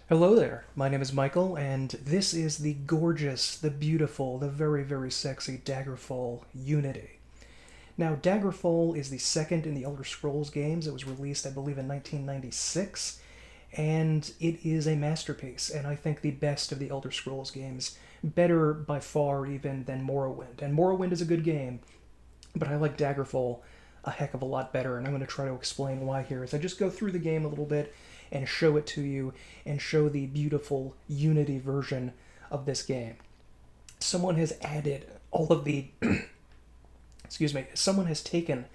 Hello there, my name is Michael, and this is the gorgeous, the beautiful, the very, very sexy Daggerfall Unity. Now, Daggerfall is the second in the Elder Scrolls games. It was released, I believe, in 1996, and it is a masterpiece, and I think the best of the Elder Scrolls games. Better by far even than Morrowind. And Morrowind is a good game, but I like Daggerfall a heck of a lot better, and I'm going to try to explain why here as I just go through the game a little bit and show it to you and show the beautiful Unity version of this game. Someone has added all of the excuse me, someone has taken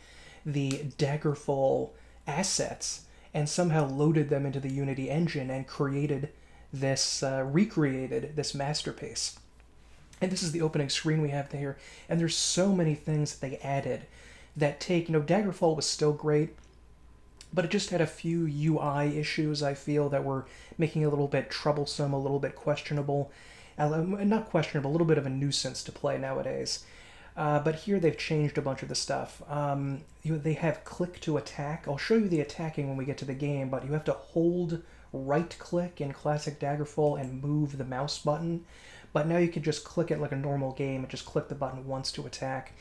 the Daggerfall assets and somehow loaded them into the Unity engine and created this, recreated this masterpiece. And this is the opening screen we have there, and there's so many things that they added that take, Daggerfall was still great, but it just had a few UI issues, I feel, that were making it a little bit troublesome, a little bit questionable. Not questionable, a little bit of a nuisance to play nowadays. But here they've changed a bunch of the stuff. They have click to attack. I'll show you the attacking when we get to the game, but you have to hold right click in classic Daggerfall and move the mouse button. But now you can just click it like a normal game and just click the button once to attack.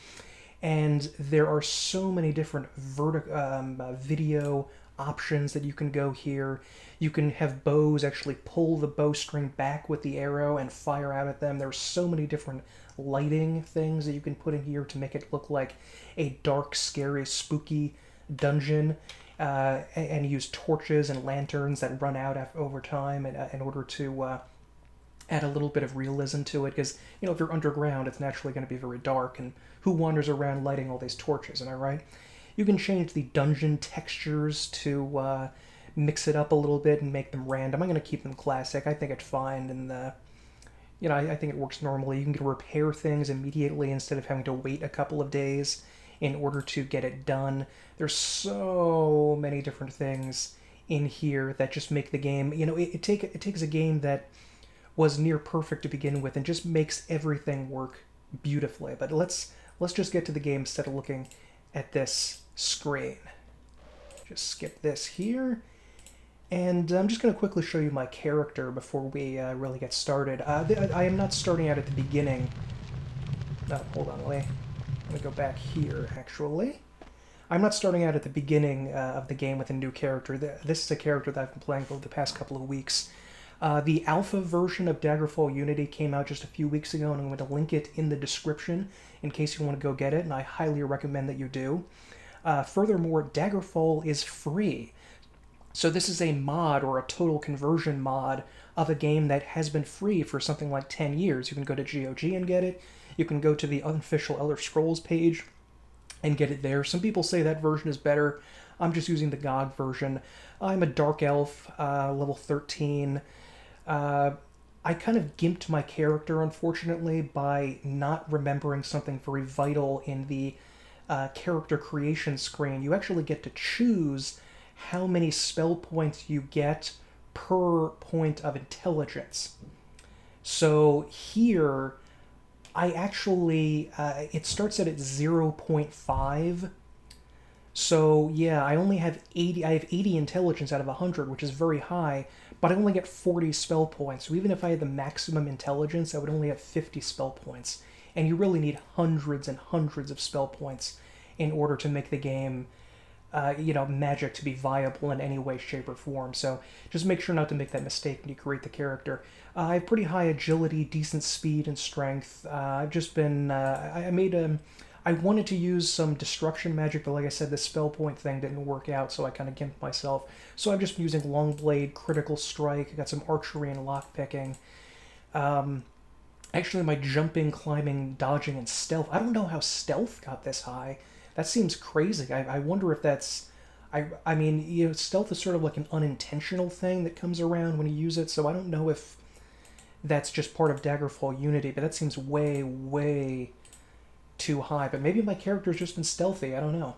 And there are so many different video options that you can go here. You can have bows actually pull the bowstring back with the arrow and fire out at them. There's so many different lighting things that you can put in here to make it look like a dark, scary, spooky dungeon. And use torches and lanterns that run out over time in order to add a little bit of realism to it, because if you're underground it's naturally going to be very dark, and who wanders around lighting all these torches, am I right? You can change the dungeon textures to mix it up a little bit and make them random. I'm going to keep them classic. I think it's fine, and I think it works normally. You can repair things immediately instead of having to wait a couple of days in order to get it done. There's so many different things in here that just make the game, it takes a game that was near perfect to begin with and just makes everything work beautifully. But let's just get to the game instead of looking at this screen. Just skip this here. And I'm just going to quickly show you my character before we really get started. I am not starting out at the beginning. No, hold on, let me go back here, actually. I'm not starting out at the beginning of the game with a new character. This is a character that I've been playing for the past couple of weeks. The alpha version of Daggerfall Unity came out just a few weeks ago, and I'm going to link it in the description in case you want to go get it, and I highly recommend that you do. Furthermore, Daggerfall is free. So this is a mod, or a total conversion mod, of a game that has been free for something like 10 years. You can go to GOG and get it. You can go to the unofficial Elder Scrolls page and get it there. Some people say that version is better. I'm just using the GOG version. I'm a Dark Elf, level 13. I kind of gimped my character, unfortunately, by not remembering something very vital in the character creation screen. You actually get to choose how many spell points you get per point of intelligence. So here, I actually, it starts at 0.5. So yeah, I only have 80. I have 80 intelligence out of 100, which is very high, but I only get 40 spell points. So even if I had the maximum intelligence, I would only have 50 spell points. And you really need hundreds and hundreds of spell points in order to make the game, magic to be viable in any way, shape, or form. So just make sure not to make that mistake when you create the character. I have pretty high agility, decent speed, and strength. I've just been, I wanted to use some destruction magic, but like I said, the spell point thing didn't work out, so I kind of gimped myself. So I've just been using long blade, critical strike, I got some archery and lockpicking. Actually, my jumping, climbing, dodging, and stealth. I don't know how stealth got this high. That seems crazy. I wonder if that's... I mean, stealth is sort of like an unintentional thing that comes around when you use it, so I don't know if that's just part of Daggerfall Unity, but that seems way, way too high. But maybe my character's just been stealthy, I don't know.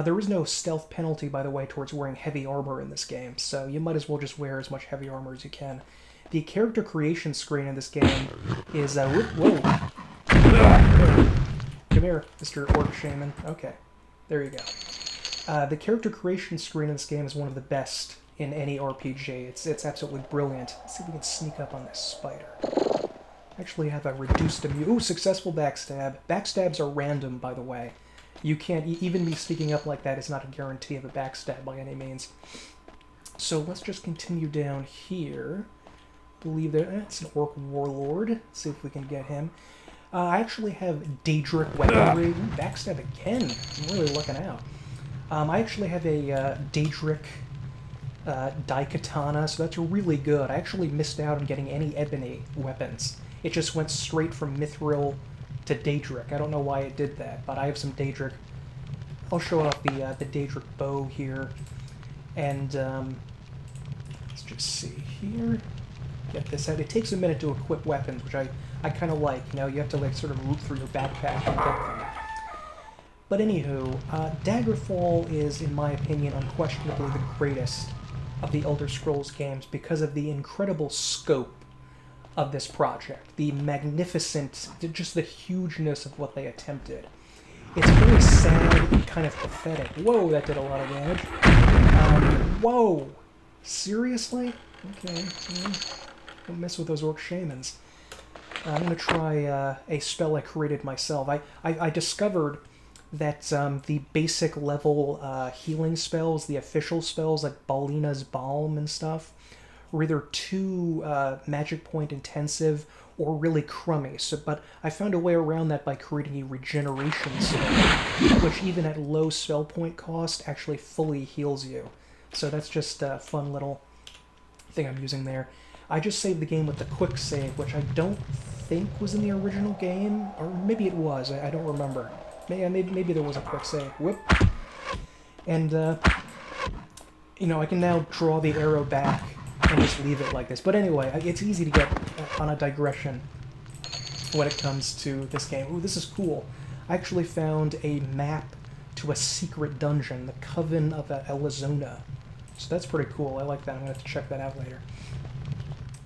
There is no stealth penalty, by the way, towards wearing heavy armor in this game, so you might as well just wear as much heavy armor as you can. The character creation screen in this game is... whoa! Come here, Mr. Orc Shaman. Okay, there you go. The character creation screen in this game is one of the best in any RPG. It's absolutely brilliant. Let's see if we can sneak up on this spider. Actually have a reduced immune... Ooh, successful backstab. Backstabs are random, by the way. You can't... Even me sneaking up like that is not a guarantee of a backstab by any means. So let's just continue down here. Believe that's an Orc Warlord. Let's see if we can get him. I actually have Daedric weaponry. Ooh, backstab again. I'm really looking out. I actually have a Daedric Daikatana, so that's really good. I actually missed out on getting any ebony weapons. It just went straight from Mithril to Daedric. I don't know why it did that, but I have some Daedric. I'll show off the Daedric bow here. And let's just see here. Get this out. It takes a minute to equip weapons, which I kind of like. You know, you have to like sort of root through your backpack and get them. But anywho, Daggerfall is, in my opinion, unquestionably the greatest of the Elder Scrolls games because of the incredible scope of this project, the magnificent, just the hugeness of what they attempted. It's very sad and kind of pathetic. Whoa, that did a lot of damage. Whoa! Seriously? Okay, don't mess with those Orc Shamans. I'm going to try a spell I created myself. I discovered that the basic level healing spells, the official spells like Balina's Balm and stuff, were either too magic point intensive or really crummy. But I found a way around that by creating a regeneration spell, which even at low spell point cost actually fully heals you. So that's just a fun little thing I'm using there. I just saved the game with the quick save, which I don't think was in the original game, or maybe it was. I don't remember. Maybe there was a quick save. Whoop. And you know, I can now draw the arrow back and just leave it like this. But anyway, it's easy to get on a digression when it comes to this game. Ooh, this is cool. I actually found a map to a secret dungeon, the Coven of Elizona. So that's pretty cool. I like that. I'm going to have to check that out later.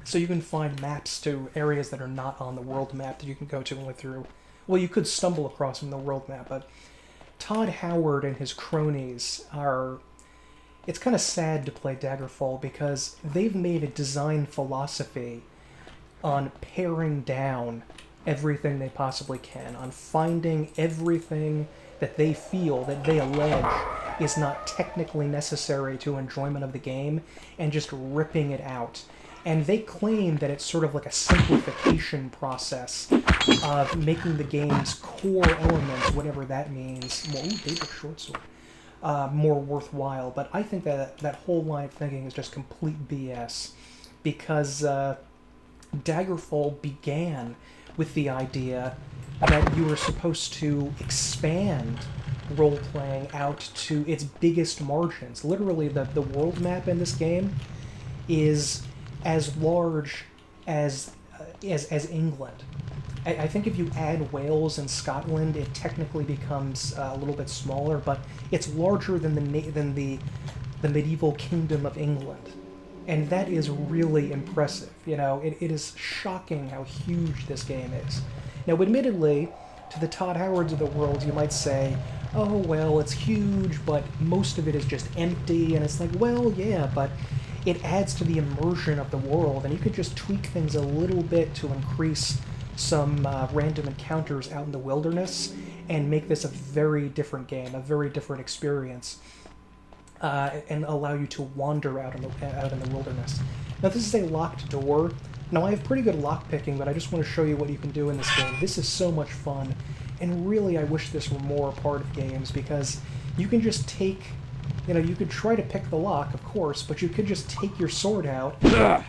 So you can find maps to areas that are not on the world map that you can go to only through... Well, you could stumble across them in the world map, but Todd Howard and his cronies are... It's kind of sad to play Daggerfall because they've made a design philosophy on paring down everything they possibly can, on finding everything that they feel, that they allege is not technically necessary to enjoyment of the game, and just ripping it out. And they claim that it's sort of like a simplification process of making the game's core elements, whatever that means, more worthwhile. But I think that that whole line of thinking is just complete BS, because Daggerfall began with the idea that you were supposed to expand role-playing out to its biggest margins. Literally, the world map in this game is as large as England. I think if you add Wales and Scotland, it technically becomes a little bit smaller, but it's larger than the medieval kingdom of England. And that is really impressive. You know, it is shocking how huge this game is. Now, admittedly, to the Todd Howards of the world, you might say, oh, well, it's huge, but most of it is just empty, and it's like, well, yeah, but it adds to the immersion of the world, and you could just tweak things a little bit to increase some random encounters out in the wilderness and make this a very different game, a very different experience, and allow you to wander out in the wilderness. Now, this is a locked door. Now, I have pretty good lockpicking, but I just want to show you what you can do in this game. This is so much fun, and really I wish this were more a part of games, because you can just take... You know, you could try to pick the lock, of course, but you could just take your sword out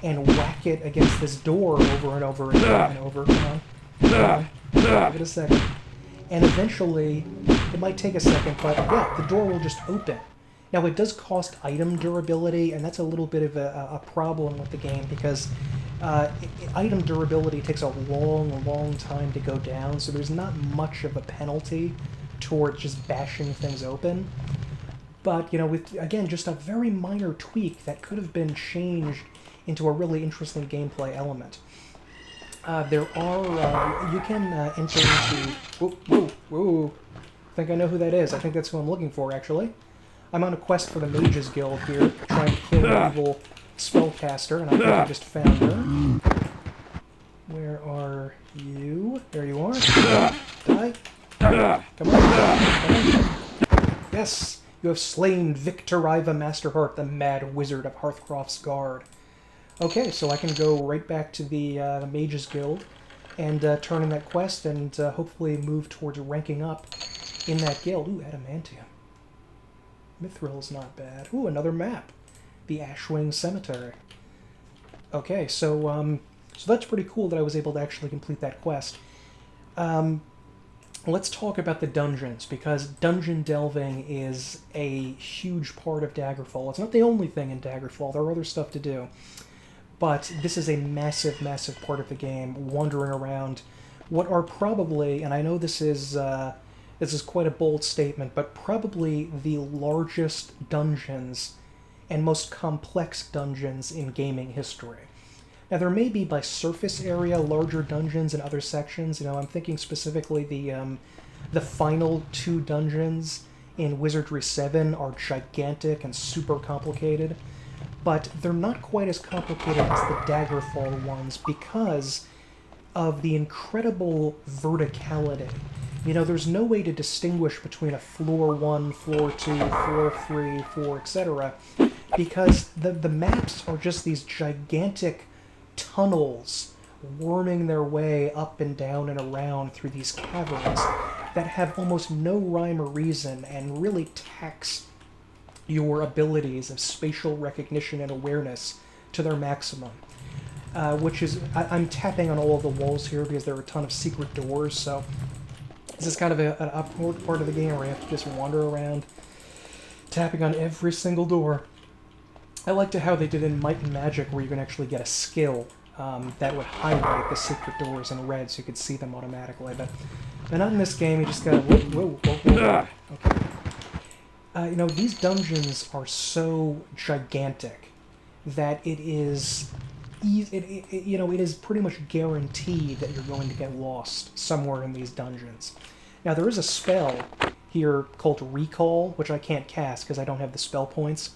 and whack it against this door over and over and over and over. Come on. Give it a second. And eventually, it might take a second, but yeah, the door will just open. Now, it does cost item durability, and that's a little bit of a problem with the game, because item durability takes a long, long time to go down, so there's not much of a penalty towards just bashing things open. But, you know, with, again, just a very minor tweak that could have been changed into a really interesting gameplay element. There are, you can enter into... Whoa. I think I know who that is. I think that's who I'm looking for, actually. I'm on a quest for the Mages Guild here, trying to kill an evil spellcaster, and I think I just found her. Where are you? There you are. Die. Come on. Come on. Yes, you have slain Victoriva Masterheart, the mad wizard of Hearthcroft's Guard. Okay, so I can go right back to the Mages Guild and turn in that quest and hopefully move towards ranking up in that guild. Ooh, adamantium. Mithril's not bad. Ooh, another map. The Ashwing Cemetery. Okay, so that's pretty cool that I was able to actually complete that quest. Let's talk about the dungeons, because dungeon delving is a huge part of Daggerfall. It's not the only thing in Daggerfall. There are other stuff to do. But this is a massive, massive part of the game, wandering around what are probably, and I know this is quite a bold statement, but probably the largest dungeons and most complex dungeons in gaming history. Now, there may be, by surface area, larger dungeons in other sections. You know, I'm thinking specifically the final 2 dungeons in Wizardry 7 are gigantic and super complicated, but they're not quite as complicated as the Daggerfall ones because of the incredible verticality. You know, there's no way to distinguish between a floor 1, floor 2, floor 3, floor, etc., because the maps are just these gigantic tunnels worming their way up and down and around through these caverns that have almost no rhyme or reason and really tax your abilities of spatial recognition and awareness to their maximum. Which is, I'm tapping on all of the walls here because there are a ton of secret doors, so this is kind of an upward part of the game where you have to just wander around tapping on every single door. I liked how they did in Might and Magic, where you can actually get a skill that would highlight the secret doors in red so you could see them automatically, but not in this game. You just gotta whoa. Okay. You know, these dungeons are so gigantic that it is you know, it is pretty much guaranteed that you're going to get lost somewhere in these dungeons. Now, there is a spell here called Recall, which I can't cast because I don't have the spell points.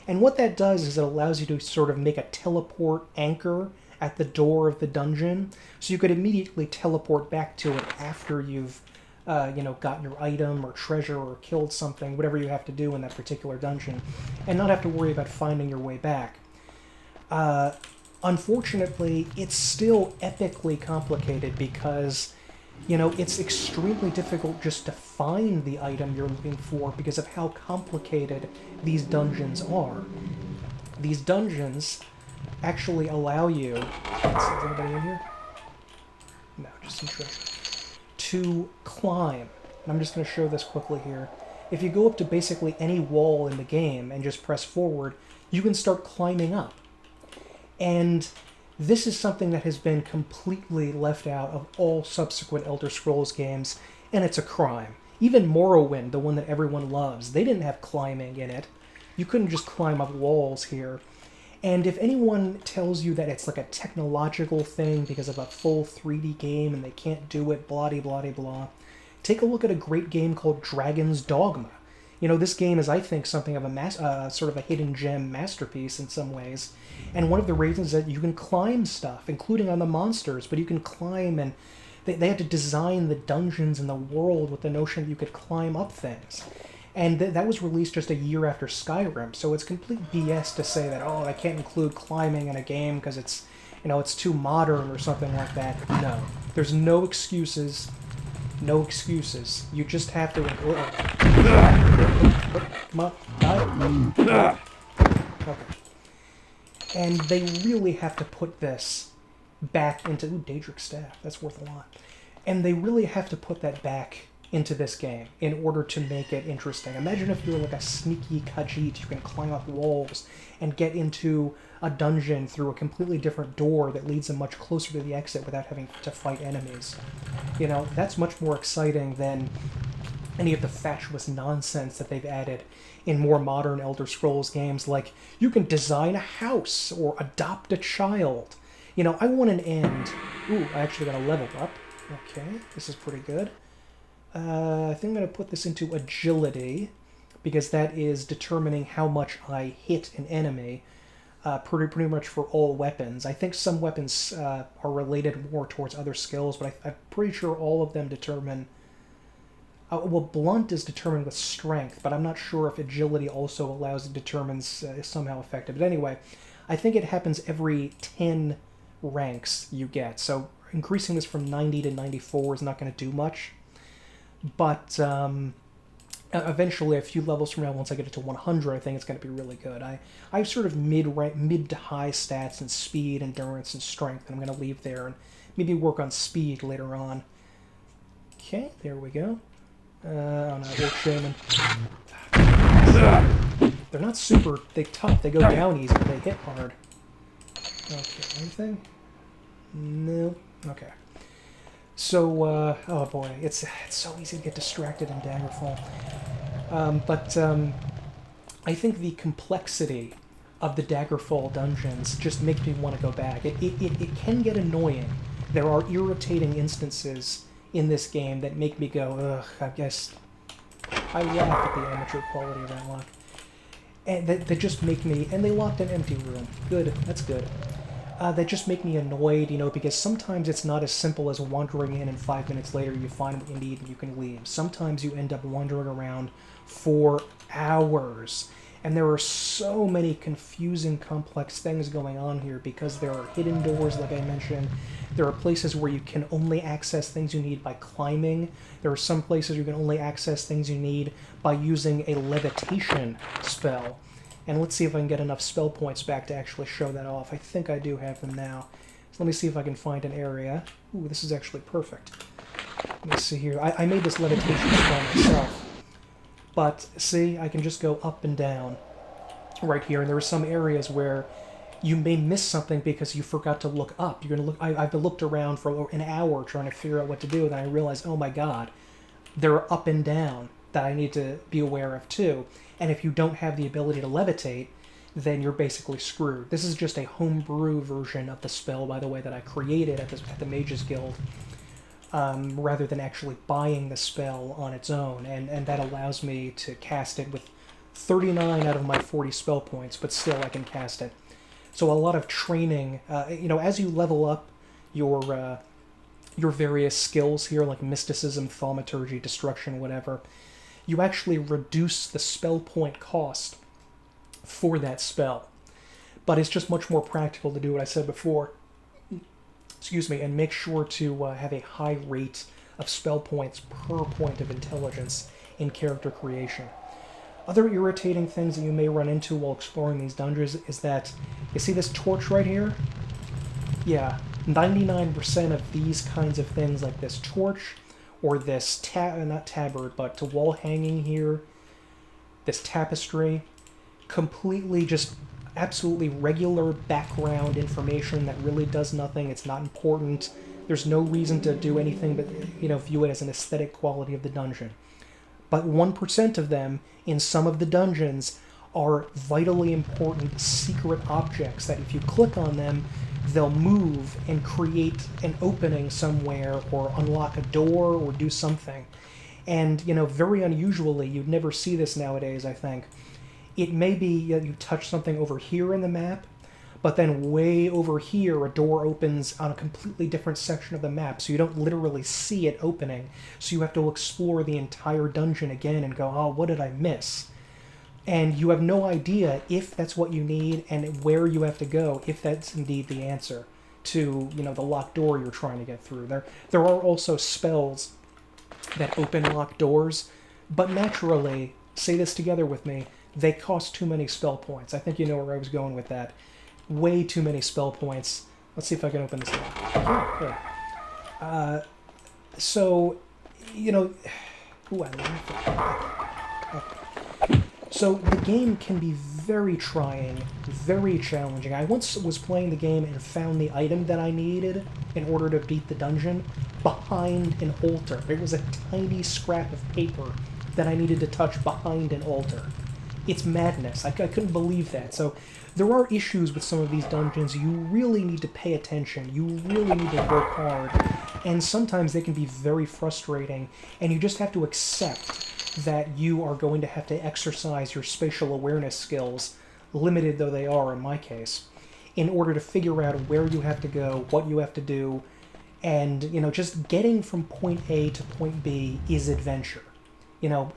And what that does is it allows you to sort of make a teleport anchor at the door of the dungeon, so you could immediately teleport back to it after you've, you know, gotten your item or treasure or killed something, whatever you have to do in that particular dungeon, and not have to worry about finding your way back. Unfortunately, it's still epically complicated because, you know, it's extremely difficult just to find the item you're looking for because of how complicated these dungeons are. These dungeons actually allow you... Is anybody in here? No, just some treasure. To climb. And I'm just going to show this quickly here. If you go up to basically any wall in the game and just press forward, you can start climbing up. And this is something that has been completely left out of all subsequent Elder Scrolls games, and it's a crime. Even Morrowind, the one that everyone loves, they didn't have climbing in it. You couldn't just climb up walls here. And if anyone tells you that it's like a technological thing because of a full 3D game and they can't do it, blah-de-blah-de-blah, take a look at a great game called Dragon's Dogma. You know, this game is, I think, something of a sort of a hidden gem masterpiece in some ways. And one of the reasons that you can climb stuff, including on the monsters, but you can climb, and they had to design the dungeons and the world with the notion that you could climb up things. And that was released just a year after Skyrim, so it's complete BS to say that, oh, I can't include climbing in a game because it's, you know, it's too modern or something like that. No. There's no excuses. No excuses. You just have to... Come on. Die. Okay. And they really have to put this back into... Ooh, Daedric Staff. That's worth a lot. And they really have to put that back into this game in order to make it interesting. Imagine if you're like a sneaky Khajiit, you can climb up walls and get into a dungeon through a completely different door that leads them much closer to the exit without having to fight enemies. You know, that's much more exciting than any of the fatuous nonsense that they've added in more modern Elder Scrolls games, like you can design a house or adopt a child. You know, I want an end. Ooh, I actually got a level up. Okay, this is pretty good. I think I'm going to put this into agility, because that is determining how much I hit an enemy, pretty much for all weapons. I think some weapons are related more towards other skills, but I'm pretty sure all of them determine... well, blunt is determined with strength, but I'm not sure if agility also determines is somehow effective. But anyway, I think it happens every 10 ranks you get, so increasing this from 90 to 94 is not going to do much. But eventually, a few levels from now, once I get it to 100, I think it's going to be really good. I have sort of mid to high stats in speed, endurance, and strength, and I'm going to leave there and maybe work on speed later on. Okay, there we go. Oh no, Orc Shaman. They're not super tough. They go down easy, but they hit hard. Okay, anything? No. Okay. So, oh boy, it's so easy to get distracted in Daggerfall. I think the complexity of the Daggerfall dungeons just makes me want to go back. It can get annoying. There are irritating instances in this game that make me go, ugh, I guess I laugh at the amateur quality of that lock. And that just make me, and they locked an empty room. Good, that's good. That just make me annoyed, because sometimes it's not as simple as wandering in and 5 minutes later you find what you need and you can leave. Sometimes you end up wandering around for hours. And there are so many confusing, complex things going on here because there are hidden doors, like I mentioned. There are places where you can only access things you need by climbing. There are some places you can only access things you need by using a levitation spell. And let's see if I can get enough spell points back to actually show that off. I think I do have them now. So let me see if I can find an area. Ooh, this is actually perfect. Let me see here. I made this levitation spell myself. But see, I can just go up and down right here. And there are some areas where you may miss something because you forgot to look up. You're gonna look. I've looked around for an hour trying to figure out what to do, and I realized, oh my god, there are up and down that I need to be aware of too. And if you don't have the ability to levitate, then you're basically screwed. This is just a homebrew version of the spell, by the way, that I created at the Mages Guild, rather than actually buying the spell on its own. And that allows me to cast it with 39 out of my 40 spell points, but still I can cast it. So a lot of training, as you level up your various skills here, like mysticism, thaumaturgy, destruction, whatever, you actually reduce the spell point cost for that spell. But it's just much more practical to do what I said before, and make sure to have a high rate of spell points per point of intelligence in character creation. Other irritating things that you may run into while exploring these dungeons is that, you see this torch right here? Yeah, 99% of these kinds of things, like this torch, or this, not tabard, but to wall hanging here, this tapestry, completely just absolutely regular background information that really does nothing. It's not important. There's no reason to do anything but, view it as an aesthetic quality of the dungeon. But 1% of them in some of the dungeons are vitally important secret objects that if you click on them, they'll move and create an opening somewhere or unlock a door or do something. And, very unusually, you'd never see this nowadays, I think. It may be you touch something over here in the map, but then way over here a door opens on a completely different section of the map, so you don't literally see it opening. So you have to explore the entire dungeon again and go, oh, what did I miss? And you have no idea if that's what you need and where you have to go, if that's indeed the answer to, the locked door you're trying to get through. There are also spells that open locked doors, but naturally, say this together with me, they cost too many spell points. I think you know where I was going with that. Way too many spell points. Let's see if I can open this lock. Okay, good. Ooh, I love it. Okay. So the game can be very trying, very challenging. I once was playing the game and found the item that I needed in order to beat the dungeon behind an altar. It was a tiny scrap of paper that I needed to touch behind an altar. It's madness. I couldn't believe that. So there are issues with some of these dungeons. You really need to pay attention. You really need to work hard. And sometimes they can be very frustrating, and you just have to accept that you are going to have to exercise your spatial awareness skills, limited though they are in my case, in order to figure out where you have to go, what you have to do, and, you know, just getting from point A to point B is adventure. You know,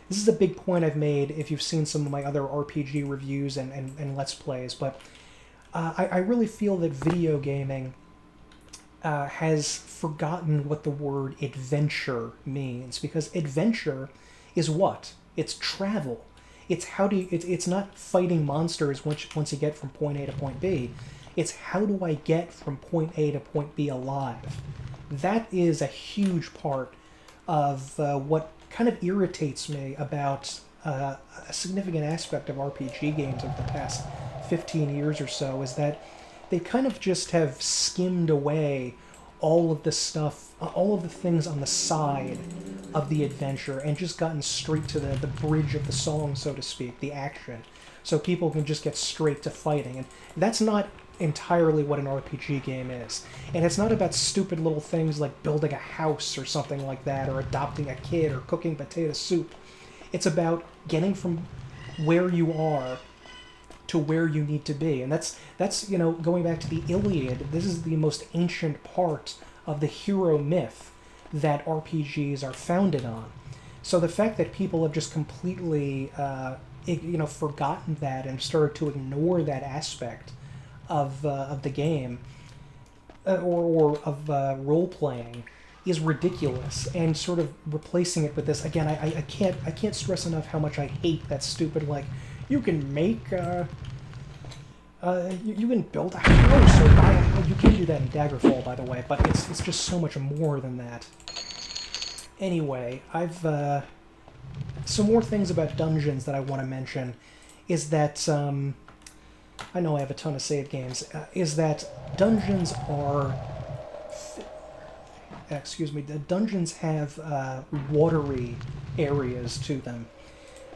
this is a big point I've made if you've seen some of my other RPG reviews and Let's Plays, but I really feel that video gaming has forgotten what the word adventure means, because adventure is what? It's travel. It's how do you, it's not fighting monsters once you get from point A to point B. It's how do I get from point A to point B alive. That is a huge part of what kind of irritates me about a significant aspect of RPG games over the past 15 years or so, is that they kind of just have skimmed away all of the stuff, all of the things on the side of the adventure, and just gotten straight to the bridge of the song, so to speak, the action. So people can just get straight to fighting. And that's not entirely what an RPG game is. And it's not about stupid little things like building a house or something like that, or adopting a kid, or cooking potato soup. It's about getting from where you are to where you need to be. And that's you know, going back to the Iliad, this is the most ancient part of the hero myth that RPGs are founded on. So the fact that people have just completely forgotten that and started to ignore that aspect of the game or of role-playing is ridiculous, and sort of replacing it with this, again, I can't stress enough how much I hate that stupid, like, you can make, you can build a house or buy a house. You can do that in Daggerfall, by the way, but it's just so much more than that. Anyway, I've, some more things about dungeons that I want to mention is that, I know I have a ton of save games, is that dungeons are, the dungeons have watery areas to them,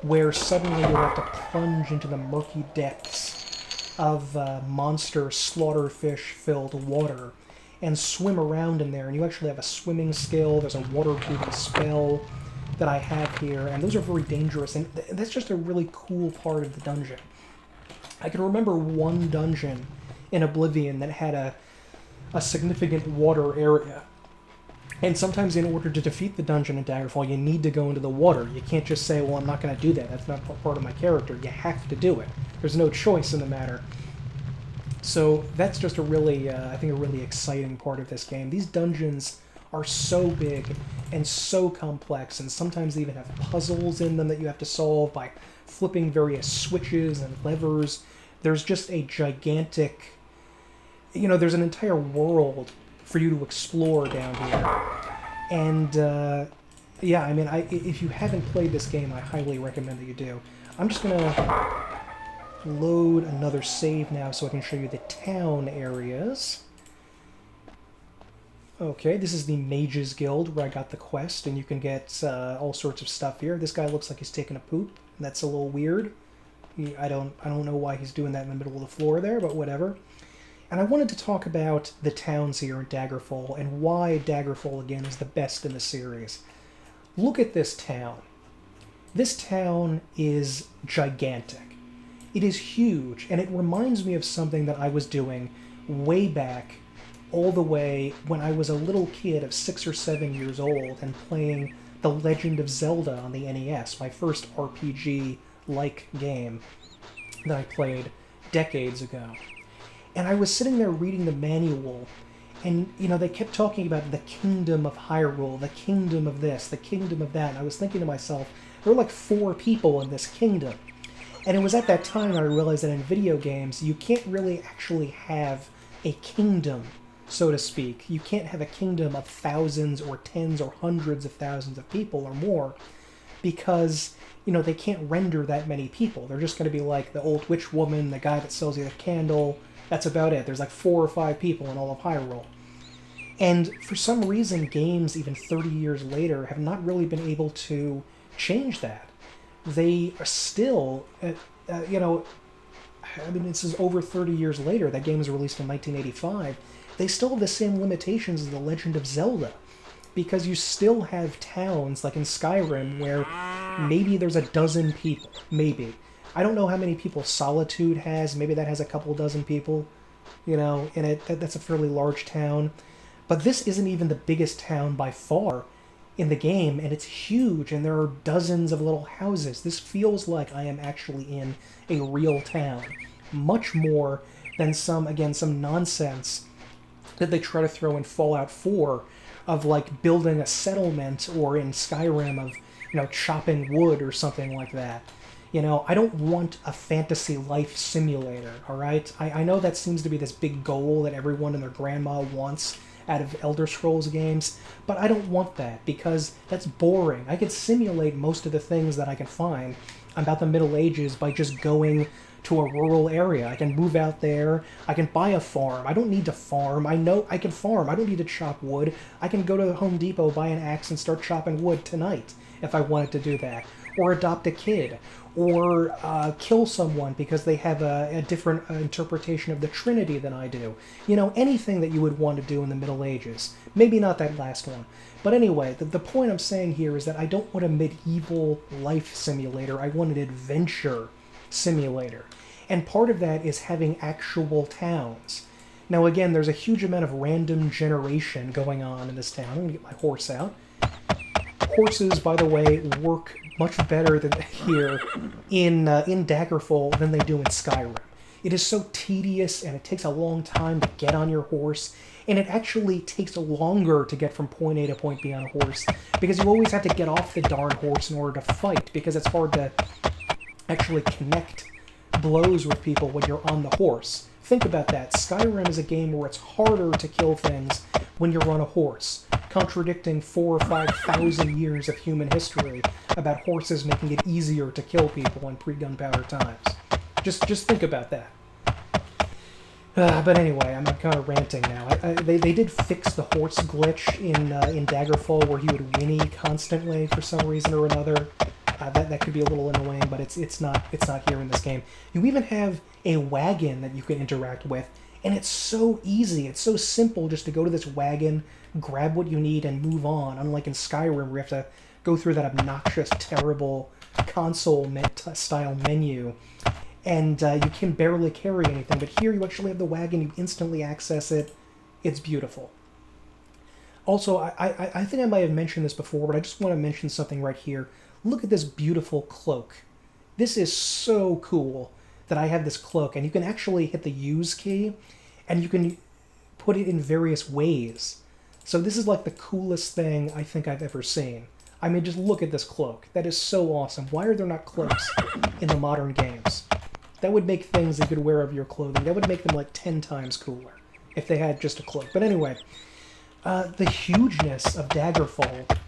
where suddenly you'll have to plunge into the murky depths of monster slaughterfish-filled water and swim around in there. And you actually have a swimming skill, there's a water-breathing spell that I have here, and those are very dangerous, and that's just a really cool part of the dungeon. I can remember one dungeon in Oblivion that had a significant water area. And sometimes in order to defeat the dungeon in Daggerfall, you need to go into the water. You can't just say, well, I'm not going to do that. That's not part of my character. You have to do it. There's no choice in the matter. So that's just a really, I think, a really exciting part of this game. These dungeons are so big and so complex, and sometimes they even have puzzles in them that you have to solve by flipping various switches and levers. There's just a gigantic, you know, there's an entire world for you to explore down here. And, yeah, I mean, if you haven't played this game, I highly recommend that you do. I'm just going to load another save now so I can show you the town areas. Okay, this is the Mages Guild where I got the quest, and you can get all sorts of stuff here. This guy looks like he's taking a poop. That's a little weird. I don't know why he's doing that in the middle of the floor there, but whatever. And I wanted to talk about the towns here in Daggerfall and why Daggerfall, again, is the best in the series. Look at this town. This town is gigantic. It is huge, and it reminds me of something that I was doing way back, all the way when I was a little kid of 6 or 7 years old and playing The Legend of Zelda on the NES, my first RPG-like game that I played decades ago. And I was sitting there reading the manual, and, you know, they kept talking about the kingdom of Hyrule, the kingdom of this, the kingdom of that, and I was thinking to myself, there were like 4 people in this kingdom. And it was at that time I realized that in video games, you can't really actually have a kingdom, so to speak. You can't have a kingdom of thousands or tens or hundreds of thousands of people or more, because, you know, they can't render that many people. They're just going to be like the old witch woman, the guy that sells you the candle. That's about it. There's like 4 or 5 people in all of Hyrule. And for some reason, games, even 30 years later, have not really been able to change that. They are still, you know, I mean, this is over 30 years later. That game was released in 1985. They still have the same limitations as The Legend of Zelda, because you still have towns, like in Skyrim, where maybe there's a dozen people. Maybe. I don't know how many people Solitude has. Maybe that has a couple dozen people, you know, in it. That's a fairly large town. But this isn't even the biggest town by far in the game, and it's huge, and there are dozens of little houses. This feels like I am actually in a real town. Much more than some nonsense that they try to throw in Fallout 4 of, like, building a settlement, or in Skyrim of, you know, chopping wood or something like that. You know, I don't want a fantasy life simulator, alright? I know that seems to be this big goal that everyone and their grandma wants out of Elder Scrolls games, but I don't want that, because that's boring. I could simulate most of the things that I can find about the Middle Ages by just going to a rural area. I can move out there, I can buy a farm. I don't need to farm. I know I can farm. I don't need to chop wood. I can go to Home Depot, buy an axe, and start chopping wood tonight if I wanted to do that. Or adopt a kid. Or kill someone because they have a different interpretation of the Trinity than I do. You know, anything that you would want to do in the Middle Ages. Maybe not that last one. But anyway, the point I'm saying here is that I don't want a medieval life simulator. I want an adventure simulator. And part of that is having actual towns. Now again, there's a huge amount of random generation going on in this town. I'm going to get my horse out. Horses, by the way, work much better than here in Daggerfall than they do in Skyrim. It is so tedious, and it takes a long time to get on your horse, and it actually takes longer to get from point A to point B on a horse, because you always have to get off the darn horse in order to fight, because it's hard to actually connect blows with people when you're on the horse. Think about that. Skyrim is a game where it's harder to kill things when you're on a horse, contradicting 4,000 or 5,000 years of human history about horses making it easier to kill people in pre-gunpowder times. Just think about that. But anyway, I'm kind of ranting now. They did fix the horse glitch in Daggerfall, where he would whinny constantly for some reason or another. That could be a little annoying, but it's not here in this game. You even have a wagon that you can interact with, and it's so easy. It's so simple just to go to this wagon, grab what you need, and move on. Unlike in Skyrim, where you have to go through that obnoxious, terrible console-style menu, and you can barely carry anything. But here you actually have the wagon, you instantly access it. It's beautiful. Also, I think I might have mentioned this before, but I just want to mention something right here. Look at this beautiful cloak. This is so cool that I have this cloak, and you can actually hit the use key, and you can put it in various ways. So this is like the coolest thing I think I've ever seen. I mean, just look at this cloak. That is so awesome. Why are there not cloaks in the modern games? That would make things that you could wear over your clothing. That would make them like 10 times cooler if they had just a cloak. But anyway, the hugeness of Daggerfall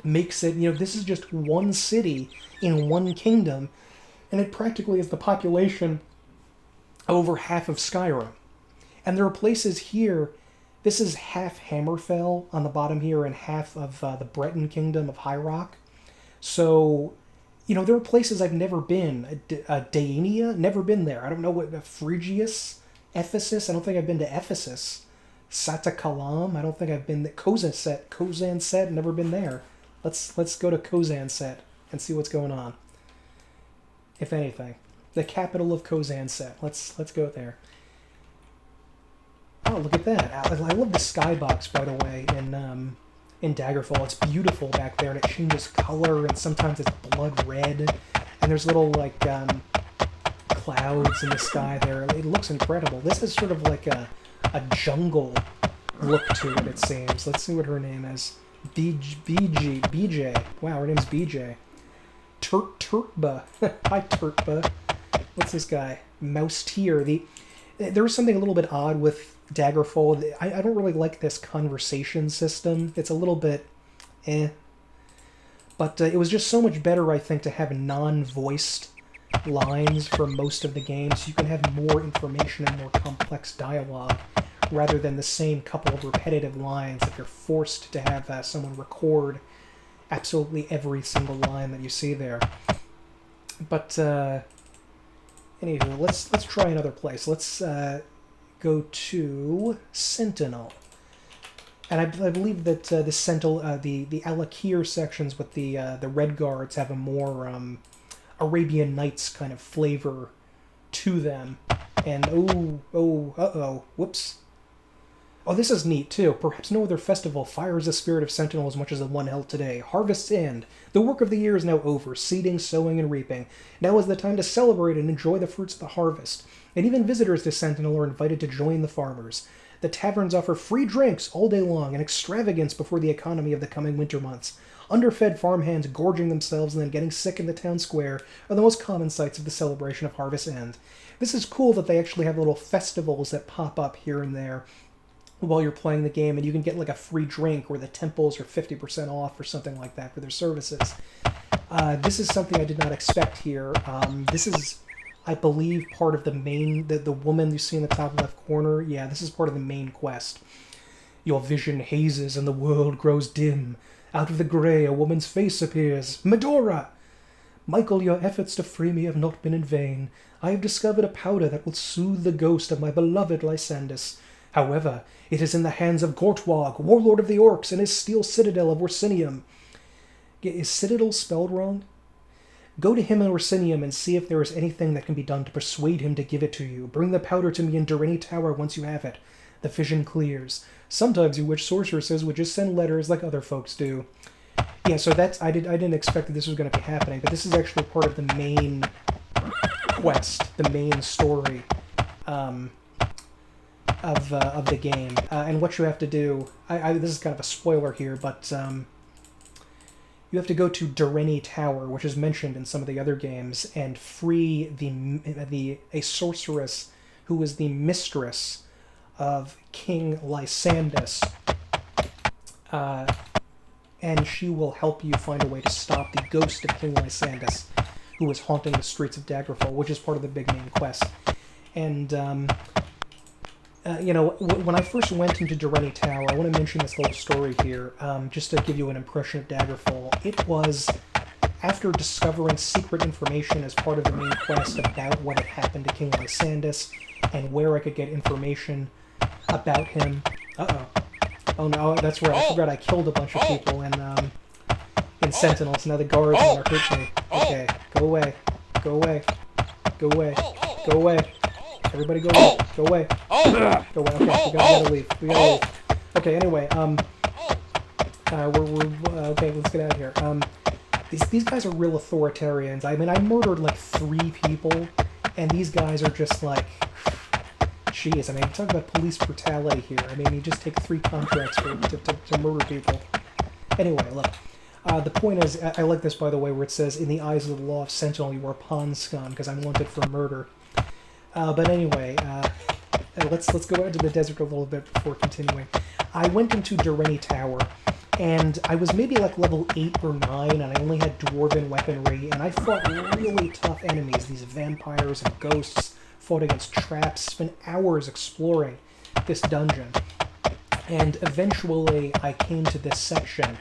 makes it, you know, this is just one city in one kingdom, and it practically is the population of over half of Skyrim. And there are places here, this is half Hammerfell on the bottom here, and half of the Breton kingdom of High Rock. So, you know, there are places I've never been. Daenia, never been there. I don't know what, Phrygius, Ephesus, I don't think I've been to Ephesus. Satakalam, I don't think I've been there. Kozanset, never been there. Let's go to Kozanset and see what's going on. If anything, the capital of Kozanset. Let's go there. Oh, look at that! I love the skybox, by the way, in Daggerfall. It's beautiful back there, and it changes color, and sometimes it's blood red, and there's little like clouds in the sky there. It looks incredible. This is sort of like a jungle look to it. It seems. Let's see what her name is. BJ. Wow, her name's BJ. Turtba. Hi, Turtba. What's this guy? Moustier. There was something a little bit odd with Daggerfall. I don't really like this conversation system. It's a little bit But it was just so much better, I think, to have non-voiced lines for most of the game, so you can have more information and more complex dialogue, rather than the same couple of repetitive lines if you're forced to have someone record absolutely every single line that you see there. But anywho, let's try another place. Let's go to Sentinel. And I believe that the Sentinel, the Alakir sections with the Red Guards have a more Arabian Nights kind of flavor to them. And whoops. Oh, this is neat too. Perhaps no other festival fires the spirit of Sentinel as much as the one held today. Harvest's End. The work of the year is now over. Seeding, sowing, and reaping. Now is the time to celebrate and enjoy the fruits of the harvest. And even visitors to Sentinel are invited to join the farmers. The taverns offer free drinks all day long, an extravagance before the economy of the coming winter months. Underfed farmhands gorging themselves and then getting sick in the town square are the most common sights of the celebration of Harvest End. This is cool that they actually have little festivals that pop up here and there while you're playing the game, and you can get like a free drink, or the temples are 50% off or something like that for their services. This is something I did not expect here. This is, I believe, part of the main, the woman you see in the top left corner. Yeah, this is part of the main quest. Your vision hazes and the world grows dim. Out of the grey a woman's face appears. Medora! Michael, your efforts to free me have not been in vain. I have discovered a powder that will soothe the ghost of my beloved Lysandus. However, it is in the hands of Gortwog, warlord of the Orcs, and his steel citadel of Orsinium. Is citadel spelled wrong? Go to him in Orsinium and see if there is anything that can be done to persuade him to give it to you. Bring the powder to me in Durrani Tower once you have it. The vision clears. Sometimes you wish sorceresses would just send letters like other folks do. Yeah, so that's I didn't expect that this was going to be happening, but this is actually part of the main quest, the main story of the game. And what you have to do, this is kind of a spoiler here, but you have to go to Durrani Tower, which is mentioned in some of the other games, and free a sorceress who is the mistress of King Lysandus. And she will help you find a way to stop the ghost of King Lysandus, who is haunting the streets of Daggerfall, which is part of the big main quest. And, when I first went into Durrani Tower, I want to mention this little story here, just to give you an impression of Daggerfall. It was after discovering secret information as part of the main quest about what had happened to King Lysandus, and where I could get information about him. Oh no, that's right, I forgot I killed a bunch of people in Sentinels. Now the guards want to hurt me. Okay, go away. Go away. Go away. Go away. Everybody go away. Go away. Go away. Okay, we gotta leave. We gotta leave. Okay, anyway, okay, let's get out of here. These guys are real authoritarians. I mean, I murdered like 3 people, and these guys are just like, jeez, I mean, talk about police brutality here. I mean, you just take 3 contracts to murder people. Anyway, look. The point is, I like this, by the way, where it says, in the eyes of the law of Sentinel, you are pawn scum, because I'm wanted for murder. But anyway, let's go out into the desert a little bit before continuing. I went into Durrani Tower, and I was maybe like level 8 or 9, and I only had dwarven weaponry, and I fought really tough enemies, these vampires and ghosts, fought against traps, spent hours exploring this dungeon. And eventually I came to this section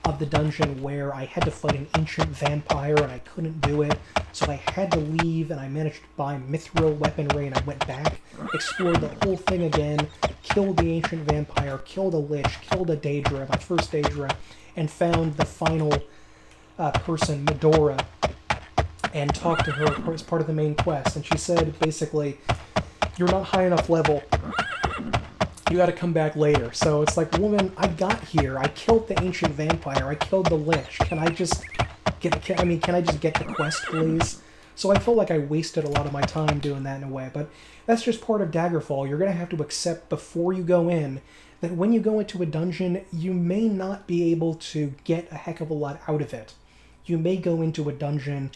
of the dungeon where I had to fight an ancient vampire, and I couldn't do it, so I had to leave, and I managed to buy mithril weaponry, and I went back, explored the whole thing again, killed the ancient vampire, killed a lich, killed a Daedra, my first Daedra, and found the final person, Medora, and talked to her as part of the main quest, and she said, basically, you're not high enough level. You gotta come back later. So it's like, woman, I got here. I killed the ancient vampire. I killed the lich. Can I just get the quest, please? So I felt like I wasted a lot of my time doing that in a way, but that's just part of Daggerfall. You're gonna have to accept before you go in that when you go into a dungeon, you may not be able to get a heck of a lot out of it. You may go into a dungeon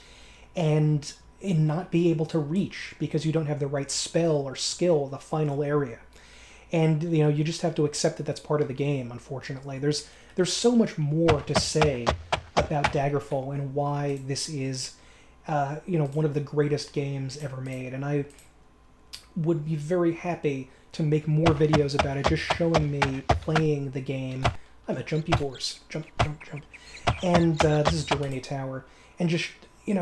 and not be able to reach because you don't have the right spell or skill, the final area. And, you just have to accept that that's part of the game, unfortunately. There's so much more to say about Daggerfall and why this is, one of the greatest games ever made. And I would be very happy to make more videos about it, just showing me playing the game. I'm a jumpy horse. Jump, jump, jump. And this is Durrani Tower. And just,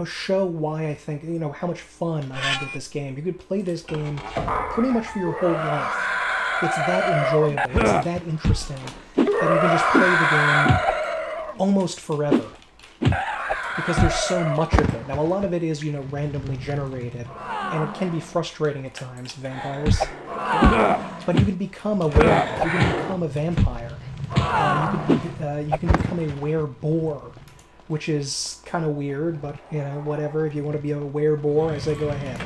show why I think, how much fun I had with this game. You could play this game pretty much for your whole life. It's that enjoyable, it's that interesting, that you can just play the game almost forever. Because there's so much of it. Now, a lot of it is, randomly generated, and it can be frustrating at times, vampires. But you can become a werewolf, you can become a vampire, you can become a were-boar, which is kind of weird, but, whatever. If you want to be a were-boar, I say go ahead.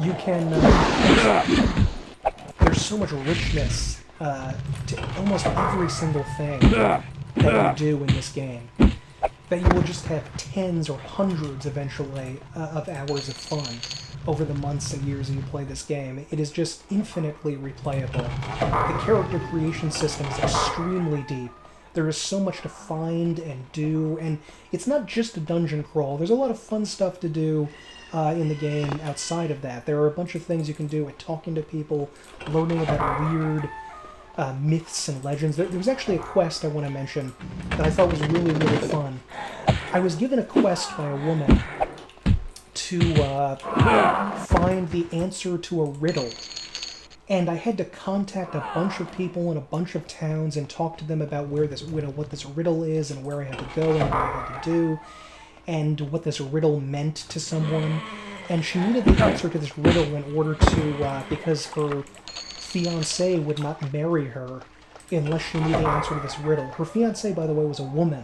You can... there's so much richness to almost every single thing that you do in this game, that you will just have tens or hundreds eventually of hours of fun over the months and years that you play this game. It is just infinitely replayable. The character creation system is extremely deep. There is so much to find and do, and it's not just a dungeon crawl. There's a lot of fun stuff to do in the game outside of that. There are a bunch of things you can do with talking to people, learning about weird myths and legends. There was actually a quest I want to mention that I thought was really, really fun. I was given a quest by a woman to find the answer to a riddle. And I had to contact a bunch of people in a bunch of towns and talk to them about where this, what this riddle is and where I had to go and what I had to do and what this riddle meant to someone. And she needed the answer to this riddle in order to, because her fiancé would not marry her unless she knew the answer to this riddle. Her fiancé, by the way, was a woman.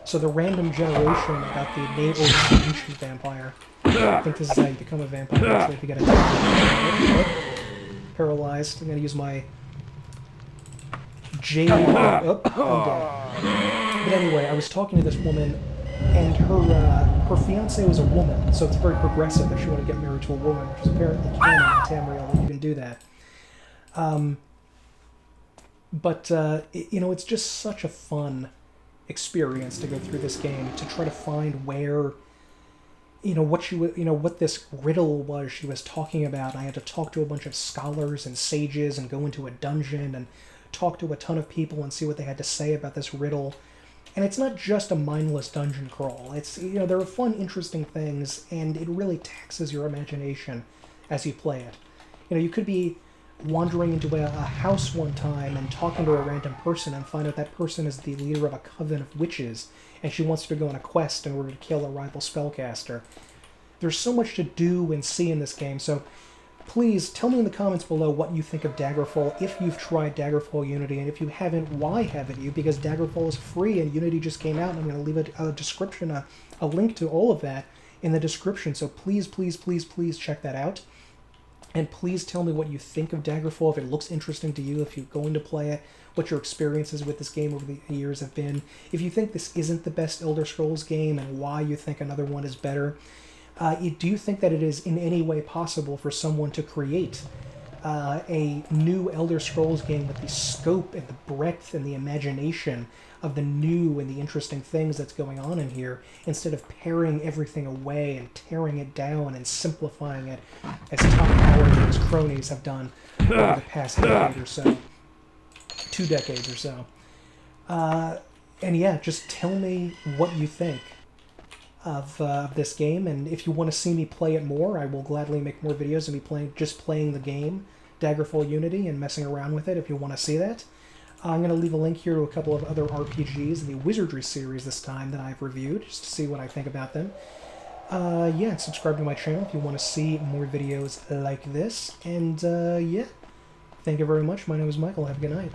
So the random generation about the ancient vampire. I think this is how you become a vampire, actually, if you get attacked. Paralyzed. I'm going to use my jade. Oh, I'm dead. But anyway, I was talking to this woman, and her fiancé was a woman, so it's very progressive that she wanted to get married to a woman, which is apparently canon in Tamriel that you can do that. It's just such a fun experience to go through this game, to try to find where, what this riddle was she was talking about. I had to talk to a bunch of scholars and sages and go into a dungeon and talk to a ton of people and see what they had to say about this riddle. And it's not just a mindless dungeon crawl. It's, there are fun, interesting things, and it really taxes your imagination as you play it. You could be wandering into a house one time and talking to a random person and find out that person is the leader of a coven of witches, and she wants to go on a quest in order to kill a rival spellcaster. There's so much to do and see in this game, so please tell me in the comments below what you think of Daggerfall, if you've tried Daggerfall Unity, and if you haven't, why haven't you? Because Daggerfall is free and Unity just came out, and I'm going to leave a description, a link to all of that in the description, so please, please, please, please check that out. And please tell me what you think of Daggerfall, if it looks interesting to you, if you're going to play it, what your experiences with this game over the years have been. If you think this isn't the best Elder Scrolls game and why you think another one is better. Do you think that it is in any way possible for someone to create a new Elder Scrolls game with the scope and the breadth and the imagination of the new and the interesting things that's going on in here, instead of paring everything away and tearing it down and simplifying it as Tom Howard and his cronies have done over the past decade or so, 2 decades or so. And yeah, just tell me what you think of this game, and if you want to see me play it more, I will gladly make more videos of me playing the game, Daggerfall Unity, and messing around with it if you want to see that. I'm going to leave a link here to a couple of other RPGs in the Wizardry series this time that I've reviewed, just to see what I think about them. Yeah, subscribe to my channel if you want to see more videos like this, and yeah, thank you very much. My name is Michael. Have a good night.